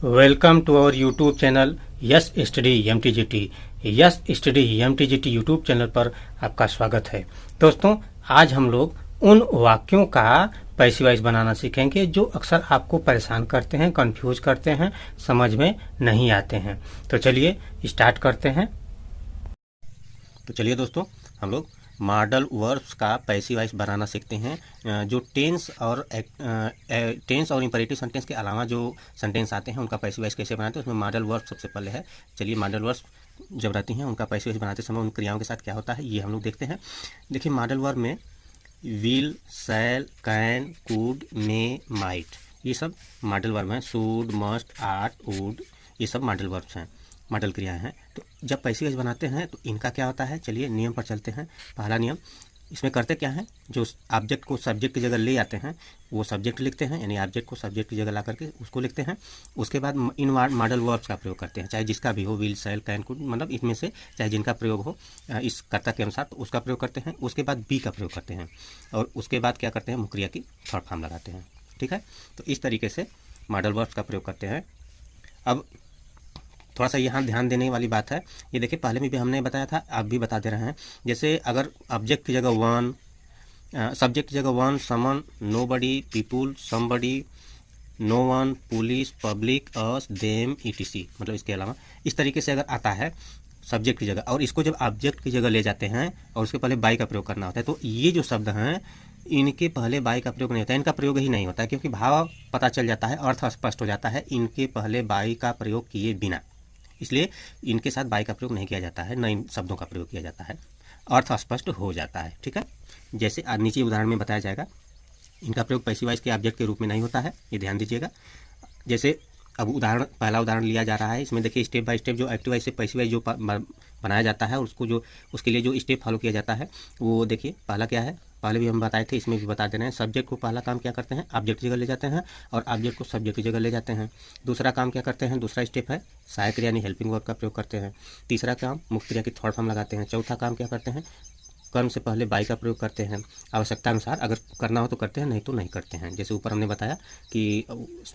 Welcome to our YouTube channel yes study MTGT. Yes study MTGT YouTube channel पर आपका स्वागत है। दोस्तों, आज हम लोग उन वाक्यों का पैसिव वॉइस बनाना सीखेंगे जो अक्सर आपको परेशान करते हैं, कंफ्यूज करते हैं, समझ में नहीं आते हैं। तो चलिए स्टार्ट करते हैं। तो चलिए दोस्तों, हम लोग मॉडल वर्ब्स का पैसिव वॉइस बनाना सीखते हैं। जो टेंस और इंपेरेटिव सेंटेंस के अलावा जो सेंटेंस आते हैं उनका पैसिव वॉइस कैसे बनाते हैं, उसमें मॉडल वर्ब सबसे पहले है। चलिए, मॉडल वर्ब्स जब रहती हैं उनका पैसिव वॉइस बनाते समय उन क्रियाओं के साथ क्या होता है ये हम लोग देखते हैं। देखिए, मॉडल वर्ब में will, shall, can, could, may, might, ये सब मॉडल वर्ब हैं। शुड, मस्ट, आर्ट, वुड, ये सब मॉडल वर्ब्स हैं, मॉडल क्रियाएं हैं। तो जब पैसिव वॉइस बनाते हैं तो इनका क्या होता है, चलिए नियम पर चलते हैं। पहला नियम, इसमें करते क्या है, जो ऑब्जेक्ट को सब्जेक्ट की जगह ले आते हैं वो सब्जेक्ट लिखते हैं, यानी ऑब्जेक्ट को सब्जेक्ट की जगह ला करके उसको लिखते हैं। उसके बाद इन मॉडल वर्ब्स का प्रयोग करते हैं, चाहे जिसका भी हो, विल, शैल, कैन, कुड, मतलब इसमें से चाहे जिनका प्रयोग हो इस कर्ता के अनुसार, तो उसका प्रयोग करते हैं। उसके बाद बी का प्रयोग करते हैं और उसके बाद क्या करते हैं, मुक्रिया की थर्ड फॉर्म लगाते हैं। ठीक है, तो इस तरीके से मॉडल वर्ब्स का प्रयोग करते हैं। अब थोड़ा सा यहाँ ध्यान देने वाली बात है, ये देखिए पहले में भी हमने बताया था, आप भी बता दे रहे हैं। जैसे अगर ऑब्जेक्ट की जगह वन, सब्जेक्ट की जगह one, someone, nobody, people, somebody, no one, police, public, us, them, etc, मतलब इसके अलावा इस तरीके से अगर आता है सब्जेक्ट की जगह, और इसको जब ऑब्जेक्ट की जगह ले जाते हैं और उसके पहले बाई का प्रयोग करना होता है, तो ये जो शब्द हैं इनके पहले बाई का प्रयोग नहीं होता है, इनका प्रयोग ही नहीं होता है, क्योंकि भाव पता चल जाता है, अर्थ स्पष्ट हो जाता है इनके पहले बाई का प्रयोग किए बिना। इसलिए इनके साथ बाई का प्रयोग नहीं किया जाता है, न इन शब्दों का प्रयोग किया जाता है, अर्थ स्पष्ट हो जाता है। ठीक है, जैसे नीचे उदाहरण में बताया जाएगा, इनका प्रयोग पैसिव वॉइस के ऑब्जेक्ट के रूप में नहीं होता है, ये ध्यान दीजिएगा। जैसे अब पहला उदाहरण लिया जा रहा है, इसमें देखिए स्टेप बाय स्टेप जो एक्टिव वॉइस से पैसिव वॉइस जो बनाया जाता है उसको जो उसके लिए जो स्टेप फॉलो किया जाता है वो देखिए। पहला क्या है, पहले भी हम बताए थे, इसमें भी बता दे रहे हैं। सब्जेक्ट को पहला काम क्या करते हैं, ऑब्जेक्ट की जगह ले जाते हैं और ऑब्जेक्ट को सब्जेक्ट की जगह ले जाते हैं। दूसरा काम क्या करते हैं, दूसरा स्टेप है सहायक क्रिया यानी हेल्पिंग वर्ब का प्रयोग करते हैं। तीसरा काम मुख्य क्रिया की थर्ड फॉर्म लगाते हैं। चौथा काम क्या करते हैं, कर्म से पहले बाई का प्रयोग करते हैं। आवश्यकता अनुसार अगर करना हो तो करते हैं, नहीं तो नहीं करते हैं। जैसे ऊपर हमने बताया कि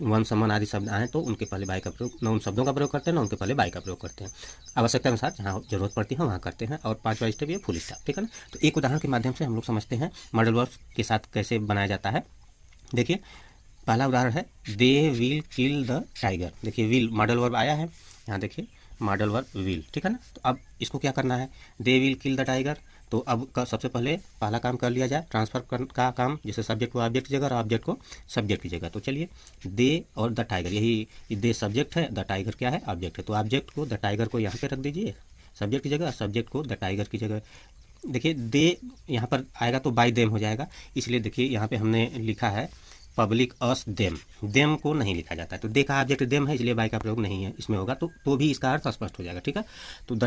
वन, समन आदि शब्द आए तो उनके पहले बाई का प्रयोग, न उन शब्दों का प्रयोग करते हैं न उनके पहले बाई का प्रयोग करते हैं। आवश्यकता अनुसार जहाँ जरूरत पड़ती है वहाँ करते हैं। और पांचवा स्टेप ये फुल स्टॉप। ठीक है ना, तो एक उदाहरण के माध्यम से हम लोग समझते हैं मॉडल वर्ब्स के साथ कैसे बनाया जाता है। देखिए, पहला उदाहरण है they will kill the tiger. देखिए विल मॉडल वर्ब आया है, यहाँ देखिए मॉडल वर्ब विल। ठीक है ना, तो अब इसको क्या करना है, they will kill the tiger. तो अब सबसे पहले पहला काम कर लिया जाए, ट्रांसफर का काम, जैसे सब्जेक्ट को ऑब्जेक्ट की जगह और ऑब्जेक्ट को सब्जेक्ट की जगह। तो चलिए, दे और द टाइगर, यही दे सब्जेक्ट है, द टाइगर क्या है, ऑब्जेक्ट है। तो ऑब्जेक्ट को, द टाइगर को यहाँ पे रख दीजिए सब्जेक्ट की जगह और सब्जेक्ट को द टाइगर की जगह। देखिए दे यहाँ पर आएगा तो बाय देम हो जाएगा, इसलिए देखिए यहाँ पे हमने लिखा है पब्लिक, अस, देम। देम को नहीं लिखा जाता है, तो दे का ऑब्जेक्ट देम है, इसलिए बाय का प्रयोग नहीं है इसमें होगा, तो भी इसका अर्थ स्पष्ट हो जाएगा। ठीक है, तो द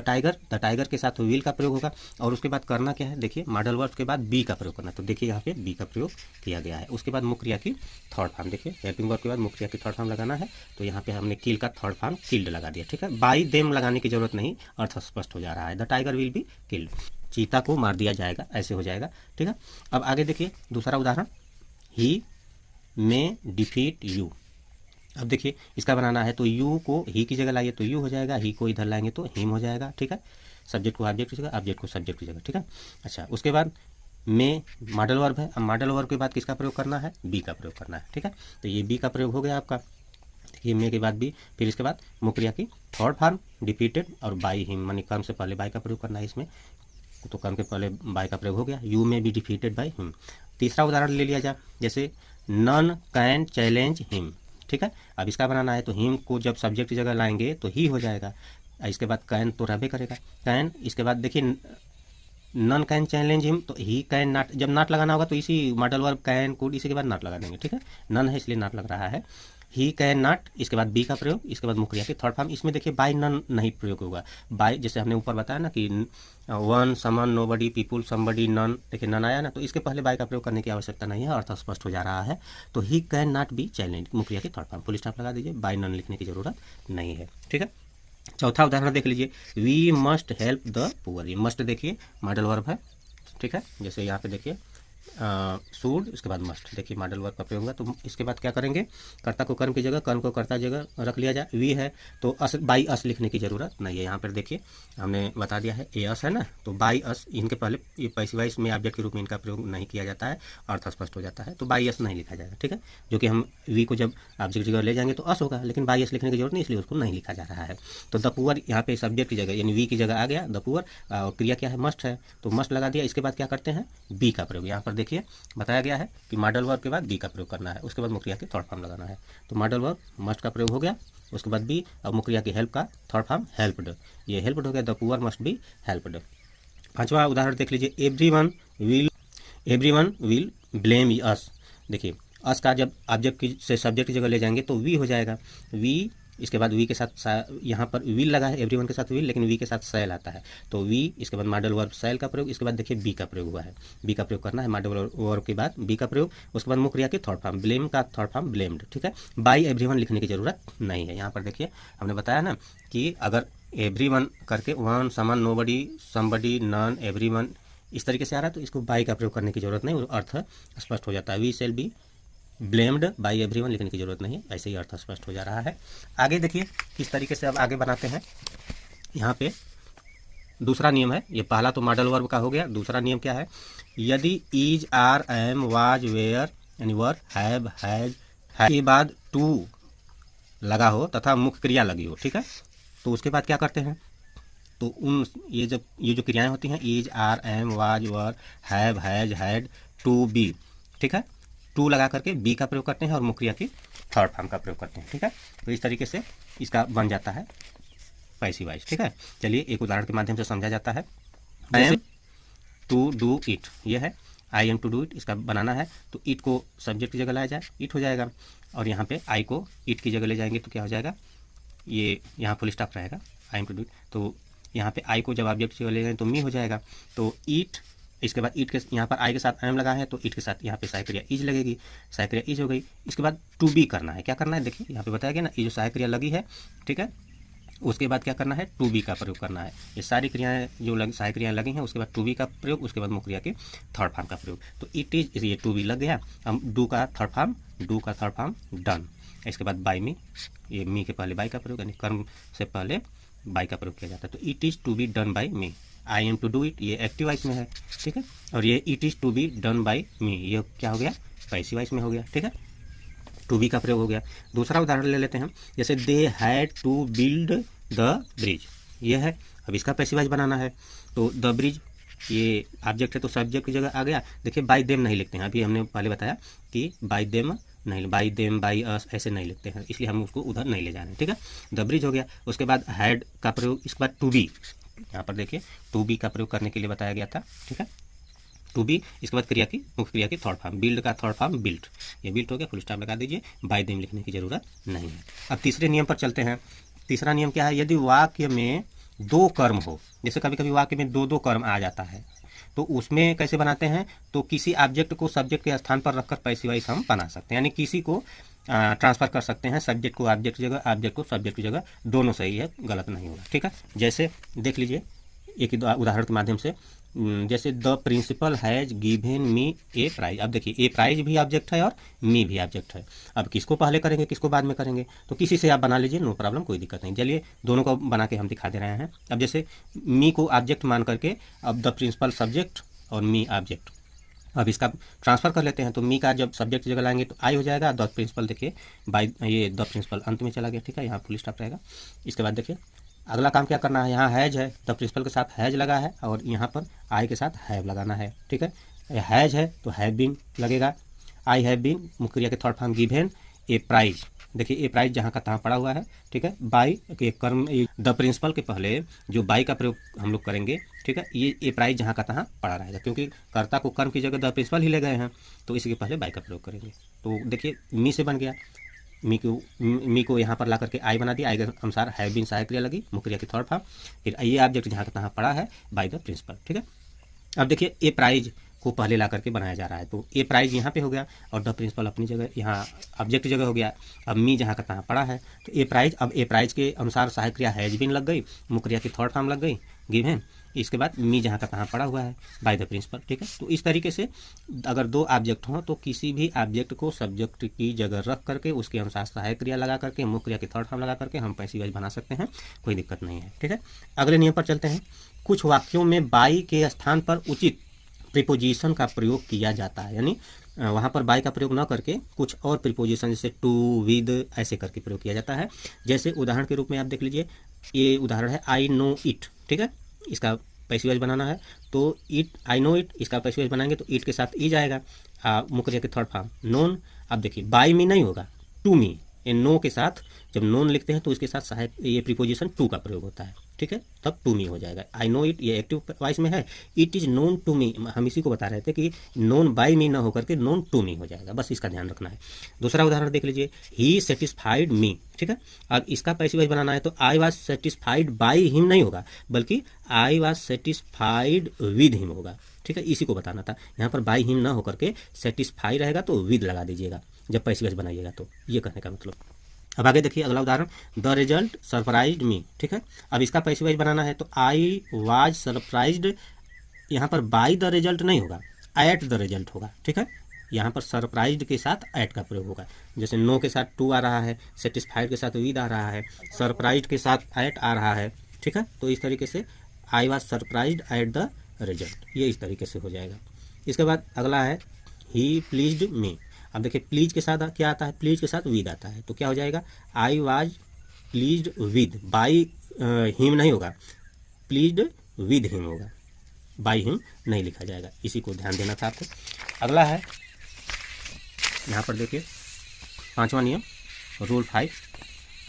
टाइगर के साथ विल का प्रयोग होगा। और उसके बाद करना क्या है, देखिए मॉडल वर्ब के बाद बी का प्रयोग करना। तो देखिए यहाँ पे बी का प्रयोग किया गया है। उसके बाद मुख्य क्रिया की थर्ड फॉर्म, देखिए हेल्पिंग वर्ब के बाद मुख्य क्रिया की थर्ड फॉर्म लगाना है, तो यहाँ पे हमने किल का थर्ड फॉर्म किल्ड लगा दिया। ठीक है, बाई देम लगाने की जरूरत नहीं, अर्थ स्पष्ट हो जा रहा है, the tiger will be killed, चीता को मार दिया जाएगा, ऐसे हो जाएगा। ठीक है, अब आगे देखिए दूसरा उदाहरण, ही में डिफीट यू। अब देखिए इसका बनाना है, तो यू को ही की जगह लाइए तो यू हो जाएगा, ही को इधर लाएंगे तो हिम हो जाएगा। ठीक है, सब्जेक्ट को ऑब्जेक्ट की जगह, ऑब्जेक्ट को सब्जेक्ट की जगह। ठीक है, अच्छा उसके बाद में मॉडल वर्ब है। अब मॉडल वर्ब के बाद किसका प्रयोग करना है, बी का प्रयोग करना है। ठीक है, तो ये बी का प्रयोग हो गया आपका। देखिए मे के बाद बी, फिर इसके बाद मुख्य क्रिया की थर्ड फॉर्म डिफीटेड और बाई हिम, मानी कर्म से पहले बाई का प्रयोग करना है इसमें, तो कर्म के पहले बाई का प्रयोग हो गया, यू में बी डिफीटेड बाई हिम। तीसरा उदाहरण ले लिया जाए, जैसे नन कैन चैलेंज हिम। ठीक है, अब इसका बनाना है, तो हिम को जब सब्जेक्ट की जगह लाएंगे तो ही हो जाएगा, इसके बाद कैन तो रहबे करेगा, कैन। इसके बाद देखिए नन कैन चैलेंज हिम, तो ही कैन नॉट, जब नॉट लगाना होगा तो इसी मॉडल वर्ब कैन कुड, इसी के बाद नॉट लगा देंगे। ठीक है, नन है इसलिए नॉट लग रहा है, ही कैन नॉट, इसके बाद बी का प्रयोग, इसके बाद मुख्य क्रिया की थर्ड फॉर्म। इसमें देखिए बाय नन नहीं प्रयोग होगा, बाय जैसे हमने ऊपर बताया ना कि one, someone, nobody, people, somebody, none, देखिए नन आया ना, तो इसके पहले बाय का प्रयोग करने की आवश्यकता नहीं है, अर्थ स्पष्ट हो जा रहा है। तो he can not be challenge, मुख्य क्रिया की थर्ड फॉर्म, फुल स्टॉप लगा दीजिए, बाय नन लिखने की जरूरत नहीं है। ठीक है, चौथा उदाहरण देख लीजिए, we must help the poor. ये मस्ट देखिए मॉडल वर्ब है। ठीक है, जैसे यहाँ पे देखिए शुड, इसके बाद मस्ट। देखिए मॉडल वर्ब का प्रयोग होगा। तो इसके बाद क्या करेंगे, कर्ता को कर्म की जगह, कर्म को कर्ता जगह रख लिया जाए। वी है तो अस, बाई अस लिखने की जरूरत नहीं है। यहाँ पर देखिए हमने बता दिया है ए अस है ना, तो बाई अस इनके पहले ये पैसिव वॉइस में ऑब्जेक्ट के रूप में इनका प्रयोग नहीं किया जाता है, अर्थ स्पष्ट हो जाता है। तो बाई अस नहीं लिखा जाएगा, ठीक है। जो कि हम वी को जब ऑब्जेक्ट जगह ले जाएंगे तो अस होगा, लेकिन बाई अस लिखने की जरूरत नहीं, इसलिए उसको नहीं लिखा जा रहा है। तो द पुअर यहाँ पे सब्जेक्ट की जगह यानी वी की जगह आ गया द पुअर, और क्रिया क्या है, मस्ट है, तो मस्ट लगा दिया। इसके बाद क्या करते हैं, बी का प्रयोग। यहाँ पर देखिए बताया गया है कि मॉडल वर्ब के बाद बी का प्रयोग करना है, उसके बाद मुक्रिया के थर्ड फॉर्म लगाना है। तो मॉडल वर्ब मस्ट का प्रयोग हो गया, उसके बाद बी, अब मुक्रिया की हेल्प का थर्ड फॉर्म हेल्प्ड, ये हेल्प्ड हो गया, the poor must be helped. पांचवा उदाहरण देख लीजिए, एवरीवन विल ब्लेम अस। देखिए अस का जब ऑब्जेक्ट से सब्जेक्ट की जगह ले जाएंगे तो वी हो जाएगा, वी, इसके बाद वी के साथ यहाँ पर विल लगा है, एवरीवन के साथ विल, लेकिन वी के साथ सैल आता है, तो वी, इसके बाद मॉडल वर्ब सैल का प्रयोग, इसके बाद देखिए बी का प्रयोग हुआ है, बी का प्रयोग करना है, मॉडल वर्ब के बाद बी का प्रयोग, उसके बाद मुक्रिया के थर्ड फॉर्म, ब्लेम का थर्ड फॉर्म ब्लेम्ड, ठीक है। बाई एवरीवन लिखने की जरूरत नहीं है। यहाँ पर देखिए हमने बताया ना कि अगर एवरीवन करके one, someone, nobody, somebody, none, everyone इस तरीके से आ रहा है तो इसको बाई का प्रयोग करने की जरूरत नहीं, अर्थ स्पष्ट हो जाता है। We shall be blamed by everyone लिखने की जरूरत नहीं है, ऐसे ही अर्थ स्पष्ट हो जा रहा है। आगे देखिए किस तरीके से अब आगे बनाते हैं। यहाँ पे दूसरा नियम है, ये पहला तो मॉडल वर्ब का हो गया, दूसरा नियम क्या है, यदि is, are, am, was, where यानी वर, हैव, हैज के बाद टू लगा हो तथा मुख्य क्रिया लगी हो, ठीक है, तो उसके बाद क्या करते हैं, तो उन ये जो क्रियाएं होती हैं, is, are, am, was, were, have, has, had, to, be, ठीक है, टू लगा करके बी का प्रयोग करते हैं और मुक्रिया की थर्ड फॉर्म का प्रयोग करते हैं, ठीक है। तो इस तरीके से इसका बन जाता है पैसिव वॉइस, ठीक है। चलिए एक उदाहरण के माध्यम से समझा जाता है। I am to do it, ये है I am to do it, इसका बनाना है तो इट को सब्जेक्ट की जगह लाया जाए, इट हो जाएगा, और यहाँ पे आई को इट की जगह ले जाएंगे तो क्या हो जाएगा, ये यहाँ फुल स्टॉप रहेगा, I am to do it, तो यहाँ पे आई को जब ऑब्जेक्ट की जगह ले जाएंगे तो मी हो जाएगा, तो ईट, इसके बाद ईट के यहाँ पर आई के साथ एम लगा है तो ईट के साथ यहाँ पे सहायक्रिया इज लगेगी, सहायक्रिया इज हो गई। इसके बाद टू बी करना है, क्या करना है, देखिए यहाँ पे बताया गया ना, ये जो सहायक्रिया लगी है, ठीक है, उसके बाद क्या करना है, टू बी का प्रयोग करना है। ये सारी क्रियाएं जो सहायक्रियाएं लगी हैं उसके बाद टू बी का प्रयोग, उसके बाद मुक्रिया के थर्ड फॉर्म का प्रयोग। तो इट इज, ये टू बी लग गया, अब डू का थर्ड फॉर्म डन, इसके बाद बाई मी, ये मी के पहले बाई का प्रयोग यानी कर्म से पहले बाई का प्रयोग किया जाता है। तो it is to be done by me, I am to do it, ये एक्टिव वॉइस में है, ठीक है, और ये it is to be done by me, ये क्या हो गया, पैसिव वॉइस में हो गया, ठीक है, टू बी का प्रयोग हो गया। दूसरा उदाहरण ले लेते हैं, जैसे they had to build the bridge, ये है, अब इसका पैसिव वॉइस बनाना है, तो द ब्रिज ये ऑब्जेक्ट है तो सब्जेक्ट की जगह आ गया। देखिए बाई देम नहीं लिखते हैं, अभी हमने पहले बताया कि बाई देम नहीं, बाई देम, बाई अस ऐसे नहीं लिखते हैं, इसलिए हम उसको उधर नहीं ले जा रहे हैं, ठीक है। द ब्रिज हो गया, उसके बाद हैड का प्रयोग, इसके बाद टू बी, यहाँ पर देखिए टू बी का प्रयोग करने के लिए बताया गया था, ठीक है, टू बी, इसके बाद क्रिया की मुख्य क्रिया की थर्ड फॉर्म, बिल्ड का थर्ड फॉर्म बिल्ट, ये बिल्ट हो गया, फुल स्टॉप लगा दीजिए, बाय देम लिखने की जरूरत नहीं है। अब तीसरे नियम पर चलते हैं। तीसरा नियम क्या है, यदि वाक्य में दो कर्म हो, जैसे कभी कभी वाक्य में दो कर्म आ जाता है, तो उसमें कैसे बनाते हैं, तो किसी ऑब्जेक्ट को सब्जेक्ट के स्थान पर रखकर पैसिव वॉइस हम बना सकते हैं, यानी किसी को ट्रांसफर कर सकते हैं, सब्जेक्ट को ऑब्जेक्ट की जगह, ऑब्जेक्ट को सब्जेक्ट की जगह, दोनों सही है, गलत नहीं होगा, ठीक है। जैसे देख लीजिए एक उदाहरण के माध्यम से, जैसे the principal has given me a prize, अब देखिए ए प्राइज भी ऑब्जेक्ट है और मी भी ऑब्जेक्ट है, अब किसको पहले करेंगे किसको बाद में करेंगे, तो किसी से आप बना लीजिए, नो प्रॉब्लम, कोई दिक्कत नहीं। चलिए दोनों को बना के हम दिखा दे रहे हैं। अब जैसे मी को ऑब्जेक्ट मान करके, अब द प्रिंसिपल सब्जेक्ट और मी ऑब्जेक्ट, अब इसका ट्रांसफर कर लेते हैं, तो मी का जब सब्जेक्ट जगह लाएंगे तो आई हो जाएगा, द प्रिंसिपल देखिए बाई, ये द प्रिंसिपल अंत में चला गया, ठीक है, यहाँ फुल स्टॉप रहेगा। इसके बाद देखिए अगला काम क्या करना है, यहाँ हैज है, द प्रिंसिपल के साथ हैज लगा है और यहाँ पर आई के साथ हैव लगाना है, ठीक है, हैज है तो हैव बीन लगेगा, आई हैव बीन मुख्य क्रिया के थर्ड फॉर्म गिवन ए प्राइज, देखिए ए प्राइज जहाँ का तहाँ पड़ा हुआ है, ठीक है, बाई के कर्म, द प्रिंसिपल के पहले जो बाई का प्रयोग हम लोग करेंगे, ठीक है, ये ए प्राइज जहाँ का तहाँ पड़ा रहेगा, क्योंकि कर्ता को कर्म की जगह द प्रिंसिपल ही ले गए हैं, तो इसी के पहले बाई का प्रयोग करेंगे। तो देखिए मी से बन गया, मी को यहाँ पर ला करके आई बना दिया, आई के अनुसार हैव बीन सहायक क्रिया लगी, मुख्य क्रिया की थर्ड फॉर्म, फिर ये ऑब्जेक्ट जहाँ का तहाँ पड़ा है बाय द प्रिंसिपल, ठीक है। अब देखिए ए प्राइज को पहले ला करके बनाया जा रहा है, तो ए प्राइज यहाँ पे हो गया और द प्रिंसिपल अपनी जगह यहाँ ऑब्जेक्ट जगह हो गया, अब मी जहाँ का तहाँ पड़ा है, तो ए प्राइज, अब ए प्राइज के अनुसार सहायक क्रिया हैज बीन लग गई, मुख्य क्रिया की थर्ड फॉर्म लग गई गिवन, इसके बाद मी जहाँ का तहाँ पड़ा हुआ है, बाय द प्रिंसिपल। ठीक है, तो इस तरीके से अगर दो ऑब्जेक्ट हों तो किसी भी ऑब्जेक्ट को सब्जेक्ट की जगह रख करके उसके अनुसार सहायक क्रिया लगा करके मुख्य क्रिया की थर्ड फॉर्म लगा करके हम पैसिव वॉइस बना सकते हैं, कोई दिक्कत नहीं है। ठीक है, अगले नियम पर चलते हैं। कुछ वाक्यों में बाई के स्थान पर उचित प्रीपोजिशन का प्रयोग किया जाता है, यानी वहाँ पर बाय का प्रयोग न करके कुछ और प्रीपोजिशन जैसे टू, विद ऐसे करके प्रयोग किया जाता है। जैसे उदाहरण के रूप में आप देख लीजिए, ये उदाहरण है आई नो इट। ठीक है, इसका पैसिव वॉइस बनाना है तो इट, आई नो इट, इसका पैसिव वॉइस बनाएंगे तो इट के साथ ई जाएगा, मुख्य क्रिया की थर्ड फॉर्म नोन। अब देखिए बाय मी नहीं होगा, टू मी, ये नो के साथ जब नोन लिखते हैं तो इसके साथ सहायक ये प्रीपोजिशन टू का प्रयोग होता है। ठीक है, तब टू मी हो जाएगा। आई नो इट ये एक्टिव वॉइस में है, it is known to me, हम इसी को बता रहे थे कि नोन बाय मी ना होकर के नोन टू मी हो जाएगा, बस इसका ध्यान रखना है। दूसरा उदाहरण देख लीजिए, ही सेटिस्फाइड मी। ठीक है, अब इसका पैसिव वॉइस बनाना है तो I was satisfied by him नहीं होगा, बल्कि I was satisfied with him होगा। ठीक है, इसी को बताना था। यहाँ पर बाय हिम ना होकर के सेटिस्फाई रहेगा तो विद लगा दीजिएगा जब पैसिव वॉइस बनाइएगा, तो ये कहने का मतलब। अब आगे देखिए अगला उदाहरण, द रिजल्ट सरप्राइज्ड मी। ठीक है, अब इसका पैसिव वॉइस बनाना है तो आई वाज सरप्राइज्ड, यहाँ पर बाय द रिजल्ट नहीं होगा, एट द रिजल्ट होगा। ठीक है, यहाँ पर सरप्राइज्ड के साथ एट का प्रयोग होगा। जैसे नो के साथ टू आ रहा है, सेटिस्फाइड के साथ विद आ रहा है, सरप्राइज्ड के साथ एट आ रहा है। ठीक है, तो इस तरीके से I was surprised at the result, ये इस तरीके से हो जाएगा। इसके बाद अगला है ही प्लीज्ड मी। अब देखिए प्लीज के साथ क्या आता है, प्लीज के साथ विद आता है, तो क्या हो जाएगा, I was pleased with, by him नहीं होगा, प्लीज्ड विद हिम होगा, बाय हिम नहीं लिखा जाएगा, इसी को ध्यान देना था आपको। अगला है यहाँ पर देखिए पांचवा नियम, रूल 5।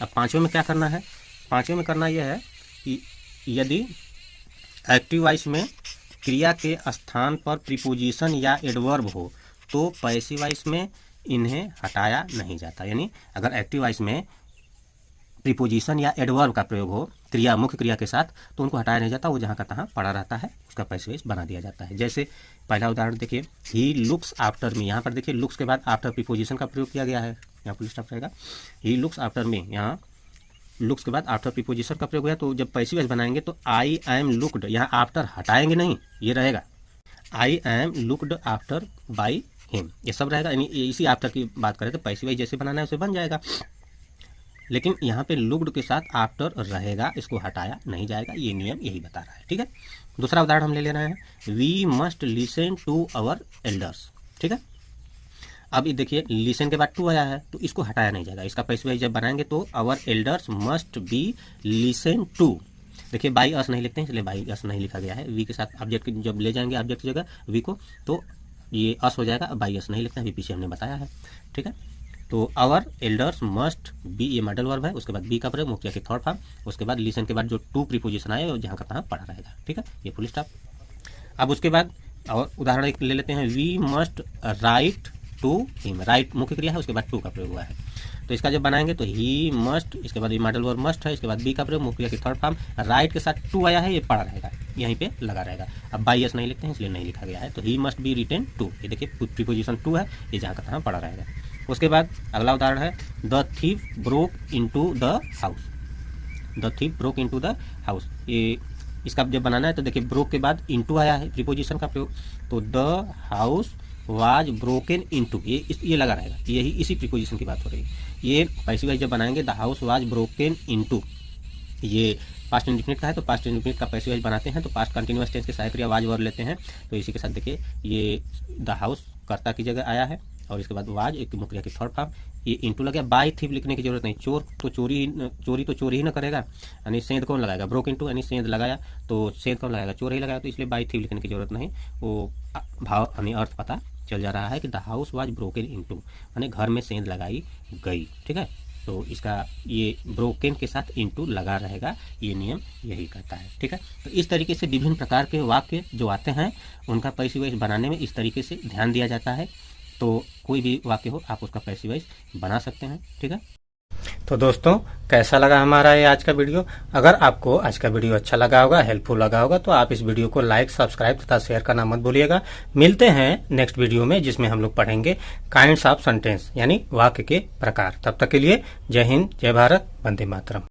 अब पांचवें में क्या करना है, पांचवें में करना यह है कि यदि एक्टिव वॉइस में क्रिया के स्थान पर प्रीपोजिशन या एडवर्ब हो तो पैसिव वॉइस में इन्हें हटाया नहीं जाता। यानी अगर एक्टिव वॉइस में प्रीपोजिशन या एडवर्ब का प्रयोग हो क्रिया, मुख्य क्रिया के साथ, तो उनको हटाया नहीं जाता, वो जहाँ का तहाँ पड़ा रहता है, उसका पैसिव वॉइस बना दिया जाता है। जैसे पहला उदाहरण देखिए, ही लुक्स आफ्टर मी। यहाँ पर देखिए लुक्स के बाद आफ्टर प्रीपोजिशन का प्रयोग किया गया है, यहाँ फुल स्टॉप रहेगा, ही लुक्स आफ्टर मी। यहाँ लुक्स के बाद आफ्टर प्रीपोजिशन का प्रयोग हुआ, तो जब पैसिव वॉइस बनाएंगे तो आई एम लुक्ड, यहाँ आफ्टर हटाएंगे नहीं, ये रहेगा I M looked after by him, ये सब रहेगा। यानी इसी आफ्टर की बात करें तो पैसिव वॉइस जैसे बनाना है उसे बन जाएगा, लेकिन यहाँ पे लुक्ड के साथ आफ्टर रहेगा, इसको हटाया नहीं जाएगा, ये नियम यही बता रहा है। ठीक है, दूसरा उदाहरण हम ले लेना है, we must listen to our elders. ठीक है, अब ये देखिए लिसन के बाद टू आया है तो इसको हटाया नहीं जाएगा, इसका पैसिव वॉइस जब बनाएंगे तो our elders must be listen to. देखिए बाई अस नहीं लिखते हैं, इसलिए बाई अस नहीं लिखा गया है, वी के साथ ऑब्जेक्ट जब ले जाएंगे ऑब्जेक्ट की जगह वी को तो ये अस हो जाएगा, बाई अस नहीं लिखते हैं, अभी पीछे हमने बताया है। ठीक है, तो आवर एल्डर्स मस्ट बी, ये मॉडल वर्ब है, उसके बाद बी का प्रयोग, मुख्य की थर्ड फॉर्म, उसके बाद लिसन के बाद जो टू प्रीपोजिशन आए वो जहाँ का तहाँ पड़ा रहेगा। ठीक है, ये फुल स्टॉप। अब उसके बाद और उदाहरण एक ले लेते हैं, we must write to him. Write मुख्य क्रिया है, उसके बाद टू का प्रयोग हुआ है, तो इसका जब बनाएंगे तो ही मस्ट, इसके बाद ये मॉडल वर्ब मस्ट है, इसके बाद बी का प्रयोग, मुख्य क्रिया की थर्ड फॉर्म, राइट के साथ टू आया है, ये पड़ा रहेगा, यहीं पे लगा रहेगा। अब बाई एस नहीं लिखते हैं इसलिए नहीं लिखा गया है, तो he must be written to, ये देखिए प्रीपोजिशन टू है, ये जहाँ का तहाँ पड़ा रहेगा। उसके बाद अगला उदाहरण है, the thief broke into the house. The thief broke into the house, ये इसका जब बनाना है तो देखिए ब्रोक के बाद इनटू आया है प्रीपोजिशन का प्रयोग, तो the house was broken into, ये लगा रहेगा, यही इसी प्रीपोजिशन की बात हो रही है। ये पैसिव वॉइस जब बनाएंगे the house was broken into, ये पास्ट इंडेफिनिट का है तो पास्ट इंडेफिनिट का पैसिव वॉइस बनाते हैं तो पास्ट कंटिन्यूअस टेंस के सहायक क्रिया वाज वर्ब लेते हैं, तो इसी के साथ देखिए ये द हाउस कर्ता की जगह आया है और इसके बाद वाज एक मुख्य क्रिया की थर्ड फॉर्म, ये इनटू लग गया। बाय थीफ लिखने की जरूरत नहीं, चोर तो चोरी ही ना करेगा, यानी सेंध कौन लगाएगा, ब्रोक इनटू यानी सेंध लगाया तो सेंध कौन लगाएगा, चोर ही लगाया, तो इसलिए बाय थीफ लिखने की जरूरत नहीं, वो भाव यानी अर्थ पता चल जा रहा है कि the house was broken into, यानी घर में सेंध लगाई गई। ठीक है, तो इसका ये ब्रोकन के साथ इनटू लगा रहेगा, ये नियम यही कहता है। ठीक है, तो इस तरीके से विभिन्न प्रकार के वाक्य जो आते हैं उनका पैसिव वॉइस बनाने में इस तरीके से ध्यान दिया जाता है, तो कोई भी वाक्य हो आप उसका पैसिव वॉइस बना सकते हैं। ठीक है, तो दोस्तों कैसा लगा हमारा ये आज का वीडियो? अगर आपको आज का वीडियो अच्छा लगा होगा, हेल्पफुल लगा होगा, तो आप इस वीडियो को लाइक, सब्सक्राइब तथा शेयर करना मत भूलिएगा। मिलते हैं नेक्स्ट वीडियो में जिसमें हम लोग पढ़ेंगे काइंड्स ऑफ सेंटेंस यानी वाक्य के प्रकार। तब तक के लिए जय हिंद, जय भारत, वंदे मातरम।